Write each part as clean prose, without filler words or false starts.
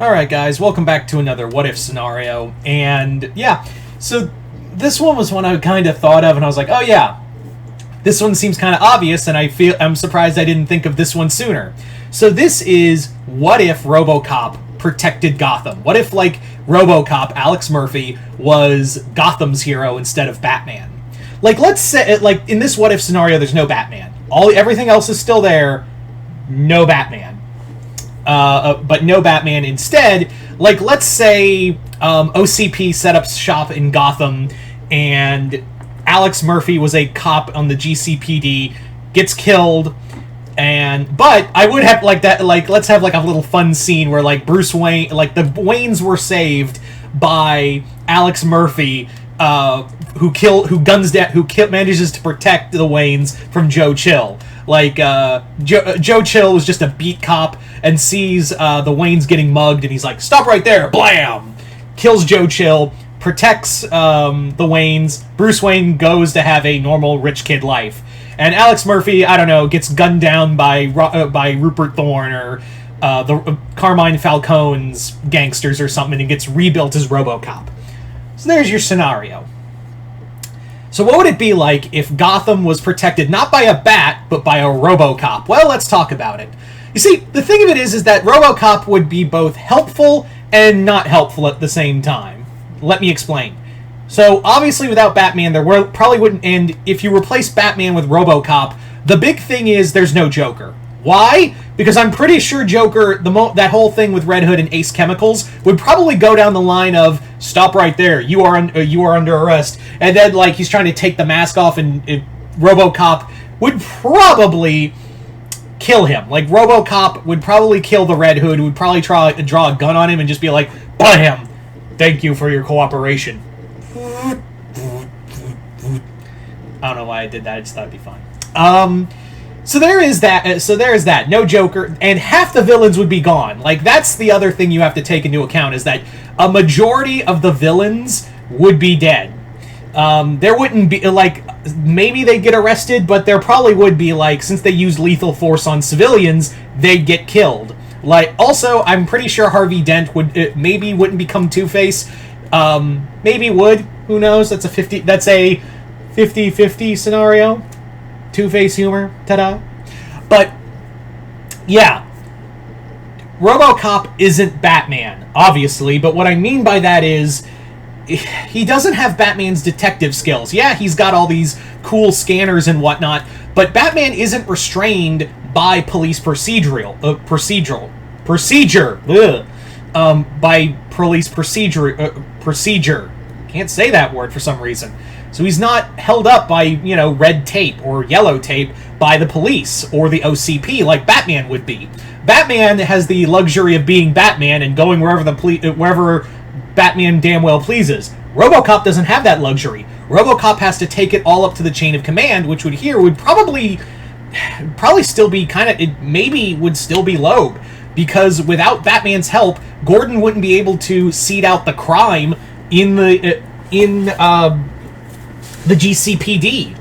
Alright guys, welcome back to another what if scenario, and yeah, so this one was one I kind of thought of and I was like, oh yeah, this one seems kind of obvious and I'm surprised I didn't think of this one sooner. So this is, what if Robocop protected Gotham? What if, like, Robocop, Alex Murphy, was Gotham's hero instead of Batman? Like, let's say, like, in this what if scenario, there's no Batman. Everything else is still there, no Batman. But no Batman instead. Like, let's say OCP set up shop in Gotham and Alex Murphy was a cop on the GCPD, gets killed, but I would have, like, that, like, let's have, like, a little fun scene where, like, Bruce Wayne, like, the Waynes were saved by Alex Murphy, who manages to protect the Waynes from Joe Chill. Like, Joe Chill was just a beat cop and sees the Waynes getting mugged, and he's like, stop right there, blam! Kills Joe Chill, protects the Waynes. Bruce Wayne goes to have a normal rich kid life. And Alex Murphy, I don't know, gets gunned down by Rupert Thorne or the Carmine Falcone's gangsters or something, and gets rebuilt as Robocop. So there's your scenario. So what would it be like if Gotham was protected not by a bat, but by a Robocop? Well, let's talk about it. You see, the thing of it is that Robocop would be both helpful and not helpful at the same time. Let me explain. So, obviously, without Batman, probably wouldn't end. If you replace Batman with Robocop, the big thing is there's no Joker. Why? Because I'm pretty sure Joker, that whole thing with Red Hood and Ace Chemicals, would probably go down the line of, stop right there, you are under arrest. And then, like, he's trying to take the mask off, and Robocop would probably kill him. Like, Robocop would probably kill the Red Hood, would probably draw a gun on him and just be like, bam! Thank you for your cooperation. I don't know why I did that, I just thought it'd be fun. So there is that. No Joker, and half the villains would be gone. Like, that's the other thing you have to take into account, is that a majority of the villains would be dead. There wouldn't be, like, maybe they'd get arrested, but there probably would be, like, since they use lethal force on civilians, they'd get killed. Like, also, I'm pretty sure Harvey Dent maybe wouldn't become Two-Face. Maybe would. Who knows? That's a 50-50 scenario. Two-Face humor. Ta-da. But, yeah. Robocop isn't Batman, obviously, but what I mean by that is he doesn't have Batman's detective skills. Yeah, he's got all these cool scanners and whatnot, but Batman isn't restrained by police procedure. By police procedure. Can't say that word for some reason. So he's not held up by, red tape or yellow tape by the police or the OCP like Batman would be. Batman has the luxury of being Batman and going wherever Batman damn well pleases. Robocop doesn't have that luxury. Robocop has to take it all up to the chain of command, which would probably still be would still be Loeb, because without Batman's help, Gordon wouldn't be able to seed out the crime in the GCPD.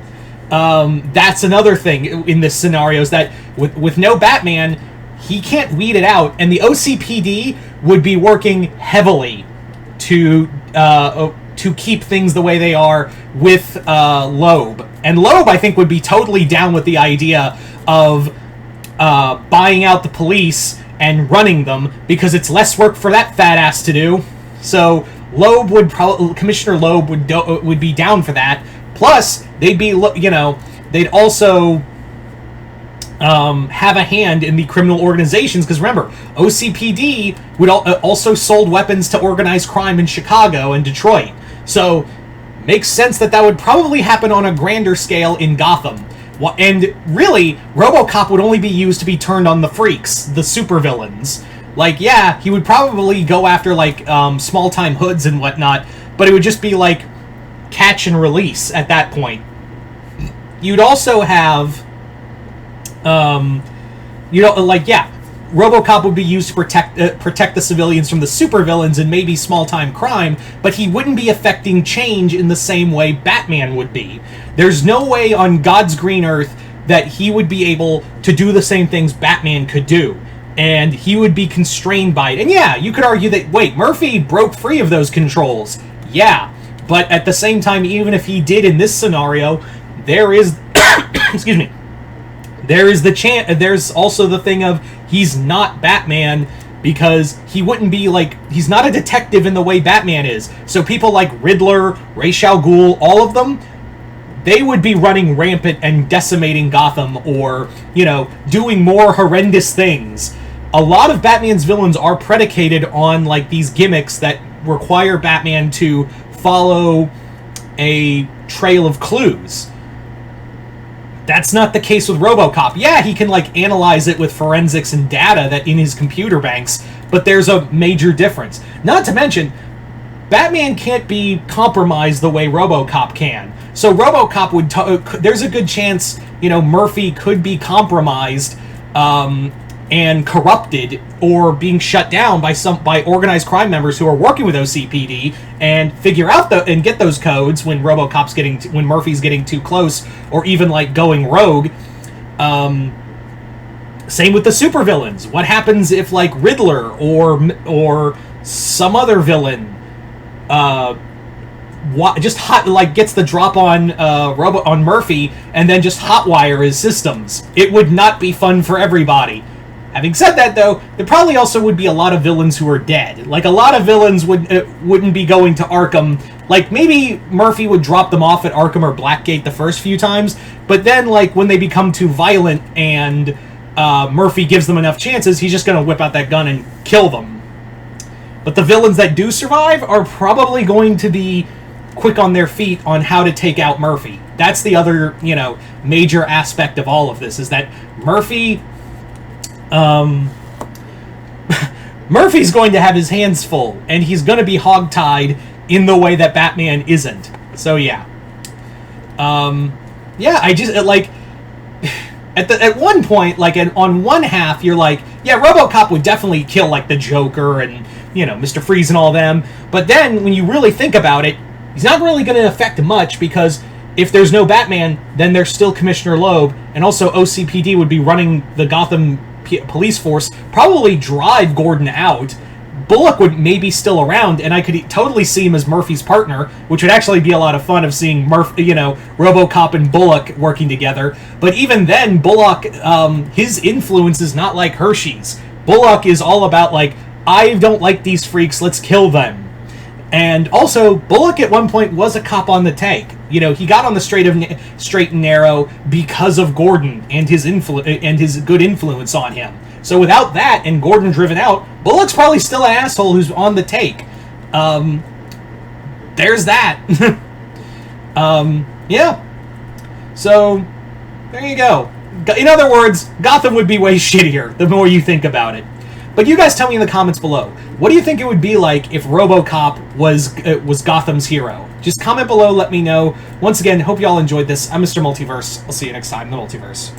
That's another thing in this scenario, is that with no Batman, he can't weed it out, and the OCPD would be working heavily to keep things the way they are with Loeb. And Loeb, I think, would be totally down with the idea of buying out the police and running them, because it's less work for that fat ass to do. So Commissioner Loeb would be down for that. Plus, they'd also have a hand in the criminal organizations, because remember, OCPD would also sold weapons to organized crime in Chicago and Detroit. So, makes sense that would probably happen on a grander scale in Gotham. And really, Robocop would only be used to be turned on the freaks, the supervillains. Like, yeah, he would probably go after, like, small-time hoods and whatnot, but it would just be, like, catch and release at that point. You'd also have, Robocop would be used to protect the civilians from the supervillains and maybe small-time crime, but he wouldn't be affecting change in the same way Batman would be. There's no way on God's green earth that he would be able to do the same things Batman could do. and he would be constrained by it. And yeah, you could argue that, wait, Murphy broke free of those controls. Yeah, but at the same time, even if he did in this scenario, there is, excuse me, there is the chance, there's also the thing of he's not Batman, because he wouldn't be like, he's not a detective in the way Batman is. So people like Riddler, Ra's al Ghul, all of them, they would be running rampant and decimating Gotham, or, you know, doing more horrendous things. A lot of Batman's villains are predicated on, like, these gimmicks that require Batman to follow a trail of clues. That's not the case with Robocop. Yeah, he can, like, analyze it with forensics and data that in his computer banks, but there's a major difference. Not to mention, Batman can't be compromised the way Robocop can. So Robocop would... there's a good chance, you know, Murphy could be compromised and corrupted, or being shut down by organized crime members who are working with OCPD and figure out and get those codes when when Murphy's getting too close, or even like going rogue. Same with the supervillains. What happens if like Riddler or some other villain gets the drop on Murphy and then just hotwire his systems? It would not be fun for everybody. Having said that, though, there probably also would be a lot of villains who are dead. Like, a lot of villains wouldn't be going to Arkham. Like, maybe Murphy would drop them off at Arkham or Blackgate the first few times, but then, like, when they become too violent and Murphy gives them enough chances, he's just going to whip out that gun and kill them. But the villains that do survive are probably going to be quick on their feet on how to take out Murphy. That's the other, you know, major aspect of all of this, is that Murphy's going to have his hands full, and he's going to be hogtied in the way that Batman isn't. So yeah. Yeah, I just, like, at one point, like, on one half, you're like, yeah, Robocop would definitely kill, like, the Joker and, you know, Mr. Freeze and all them. But then, when you really think about it, he's not really going to affect much, because if there's no Batman, then there's still Commissioner Loeb, and also OCPD would be running the Gotham police force, probably drive Gordon out. Bullock would maybe still around, and I could totally see him as Murphy's partner, which would actually be a lot of fun, of seeing Robocop and Bullock working together. But even then, Bullock, his influence is not like Hershey's. Bullock is all about, like, I don't like these freaks, let's kill them. And also, Bullock at one point was a cop on the take. You know, he got on the straight and narrow because of Gordon and his good influence on him. So without that and Gordon driven out, Bullock's probably still an asshole who's on the take. There's that. Yeah. So there you go. In other words, Gotham would be way shittier the more you think about it. But you guys tell me in the comments below, what do you think it would be like if Robocop was Gotham's hero? Just comment below, let me know. Once again, hope you all enjoyed this. I'm Mr. Multiverse. I'll see you next time in the Multiverse.